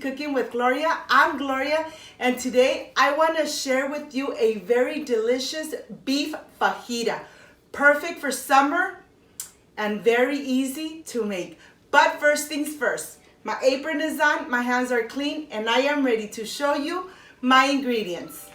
Cooking with Gloria. I'm Gloria, and today I want to share with you a very delicious beef fajita. Perfect for summer and very easy to make. But first things first, my apron is on, my hands are clean, and I am ready to show you my ingredients.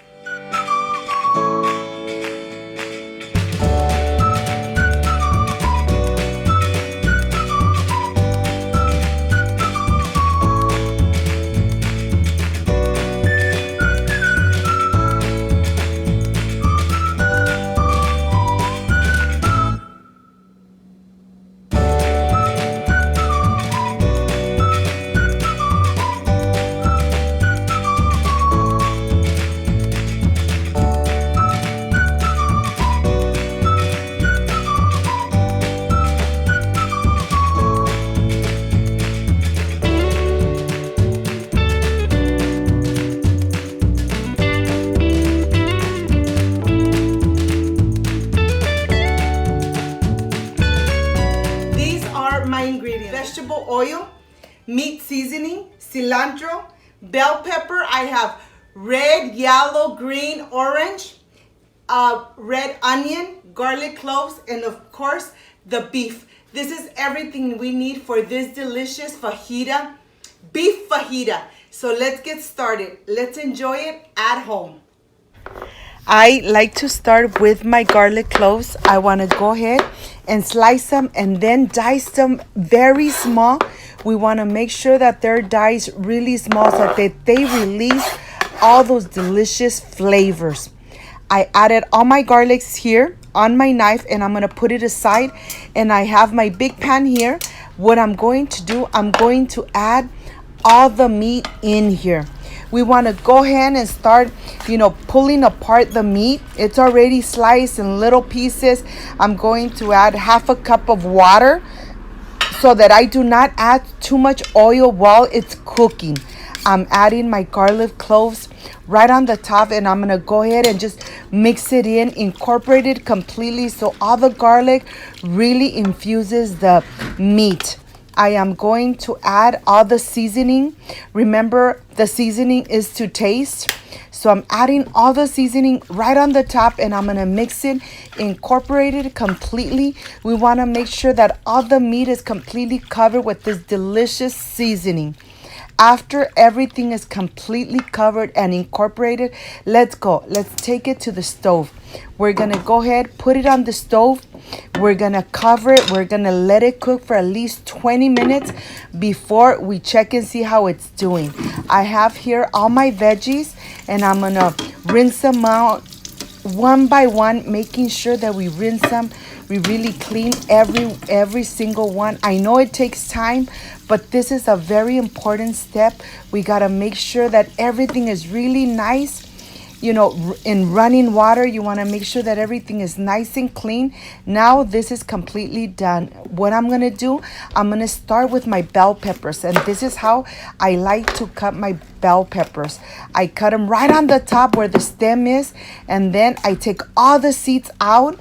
My ingredients: vegetable oil, meat seasoning, cilantro, bell pepper. I have red, yellow, green, orange, red onion, garlic cloves, and of course the beef. This is everything we need for this delicious fajita, beef fajita. So let's get started. Let's enjoy it at home. I like to start with my garlic cloves. I want to go ahead and slice them and then dice them very small. We want to make sure that they're diced really small so that they release all those delicious flavors. I added all my garlics here on my knife and I'm going to put it aside, and I have my big pan here. What I'm going to do, I'm going to add all the meat in here. We want to go ahead and start, pulling apart the meat. It's already sliced in little pieces. I'm going to add half a cup of water so that I do not add too much oil while it's cooking. I'm adding my garlic cloves right on the top, and I'm going to go ahead and just mix it in, incorporate it completely so all the garlic really infuses the meat. I am going to add all the seasoning. Remember, the seasoning is to taste. So I'm adding all the seasoning right on the top, and I'm going to mix it, incorporate it completely. We want to make sure that all the meat is completely covered with this delicious seasoning. After everything is completely covered and incorporated, let's go. Let's take it to the stove. We're going to go ahead, put it on the stove. We're going to cover it. We're going to let it cook for at least 20 minutes before we check and see how it's doing. I have here all my veggies, and I'm going to rinse them out one by one, making sure that we rinse them. We really clean every single one. I know it takes time, but this is a very important step. We got to make sure that everything is really nice. In running water, you want to make sure that everything is nice and clean. Now this is completely done. What I'm going to do, I'm going to start with my bell peppers. And this is how I like to cut my bell peppers. I cut them right on the top where the stem is. And then I take all the seeds out.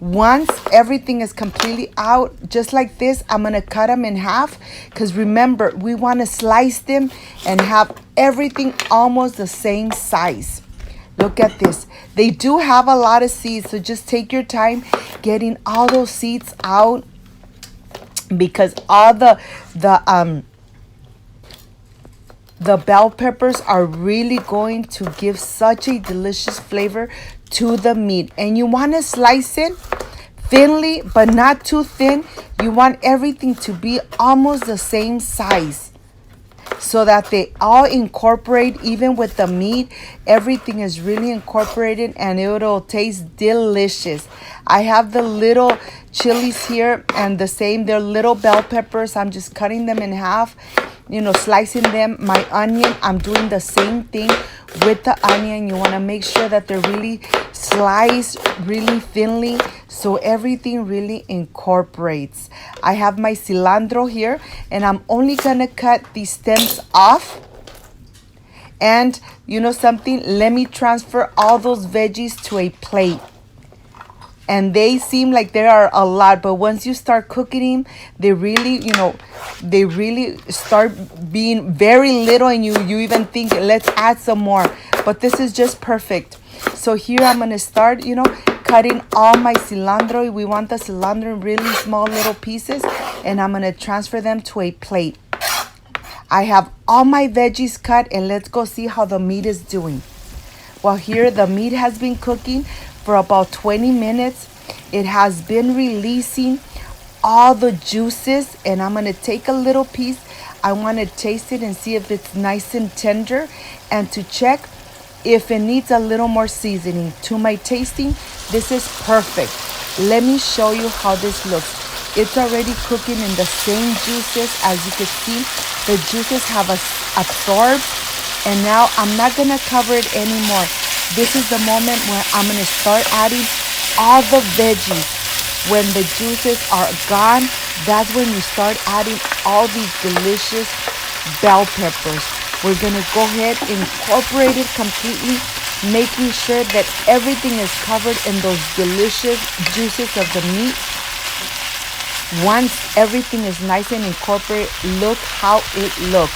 Once everything is completely out, just like this, I'm going to cut them in half. Because remember, we want to slice them and have everything almost the same size. Look at this. They do have a lot of seeds, so just take your time getting all those seeds out, because all the bell peppers are really going to give such a delicious flavor to the meat. And you want to slice it thinly, but not too thin. You want everything to be almost the same size, so that they all incorporate. Even with the meat, everything is really incorporated and it'll taste delicious. I have the little chilies here, and the same, they're little bell peppers. I'm just cutting them in half, slicing them. My onion, I'm doing the same thing with the onion. You want to make sure that they're really sliced really thinly so everything really incorporates. I have my cilantro here, and I'm only going to cut these stems off. And you know something? Let me transfer all those veggies to a plate. and they seem like there are a lot, but once you start cooking them, they really, they really start being very little, and you even think, let's add some more. But this is just perfect. So here I'm gonna start, cutting all my cilantro. We want the cilantro in really small little pieces, and I'm gonna transfer them to a plate. I have all my veggies cut, and let's go see how the meat is doing. Well, here the meat has been cooking for about 20 minutes. It has been releasing all the juices, and I'm gonna take a little piece. I wanna taste it and see if it's nice and tender, and to check if it needs a little more seasoning. To my tasting, this is perfect. Let me show you how this looks. It's already cooking in the same juices. As you can see, the juices have absorbed, and now I'm not gonna cover it anymore. This is the moment where I'm gonna start adding all the veggies. When the juices are gone, that's when you start adding all these delicious bell peppers. We're gonna go ahead and incorporate it completely, making sure that everything is covered in those delicious juices of the meat. Once everything is nice and incorporated, look how it looks.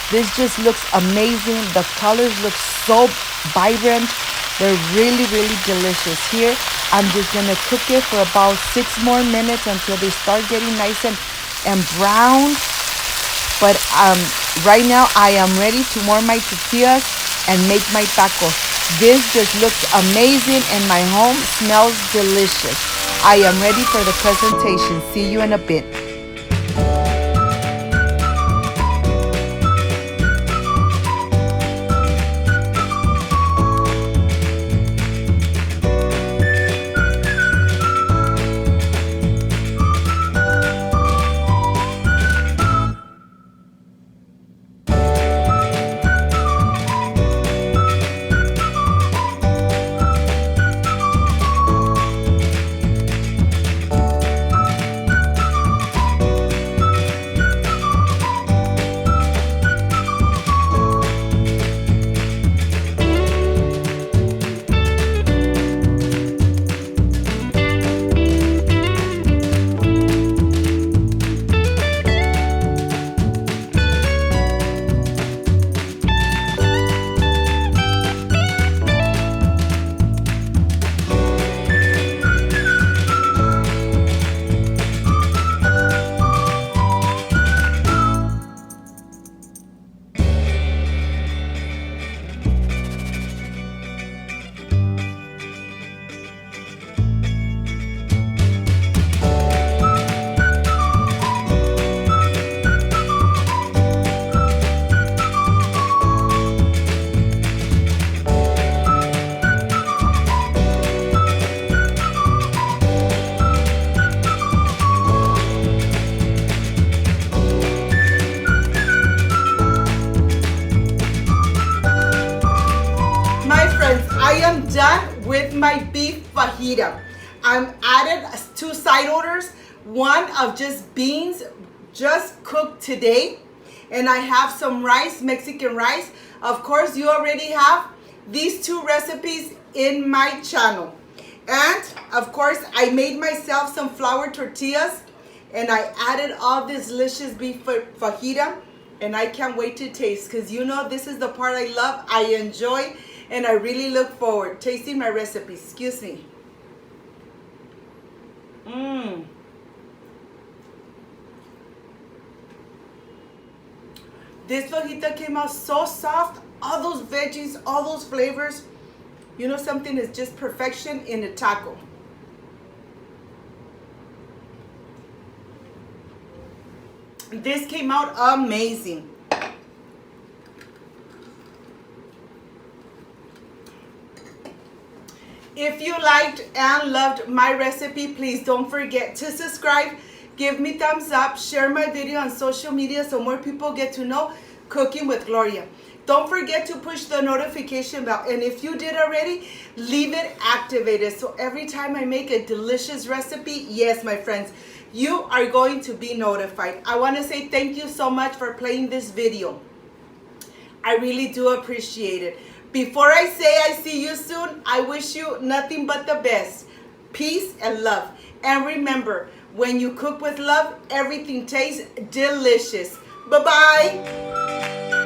This just looks amazing. The colors look so vibrant. They're really, really delicious. Here, I'm just gonna cook it for about 6 more minutes until they start getting nice and brown. But right now, I am ready to warm my tortillas and make my tacos. This just looks amazing, and my home smells delicious. I am ready for the presentation. See you in a bit. Done with my beef fajita. I'm added 2 side orders, one of just beans just cooked today, and I have some rice, Mexican rice. Of course, you already have these 2 recipes in my channel. And of course, I made myself some flour tortillas, and I added all this delicious beef fajita, and I can't wait to taste, because this is the part I love, I enjoy, and I really look forward tasting my recipe. Excuse me. This fajita came out so soft. All those veggies, all those flavors. Something is just perfection in a taco. This came out amazing. If you liked and loved my recipe, please don't forget to subscribe, give me thumbs up, share my video on social media so more people get to know Cooking with Gloria. Don't forget to push the notification bell, and if you did already, leave it activated so every time I make a delicious recipe, yes, my friends, you are going to be notified. I want to say thank you so much for playing this video. I really do appreciate it. Before I say I see you soon, I wish you nothing but the best. peace, and love. And remember, when you cook with love, everything tastes delicious. Bye-bye.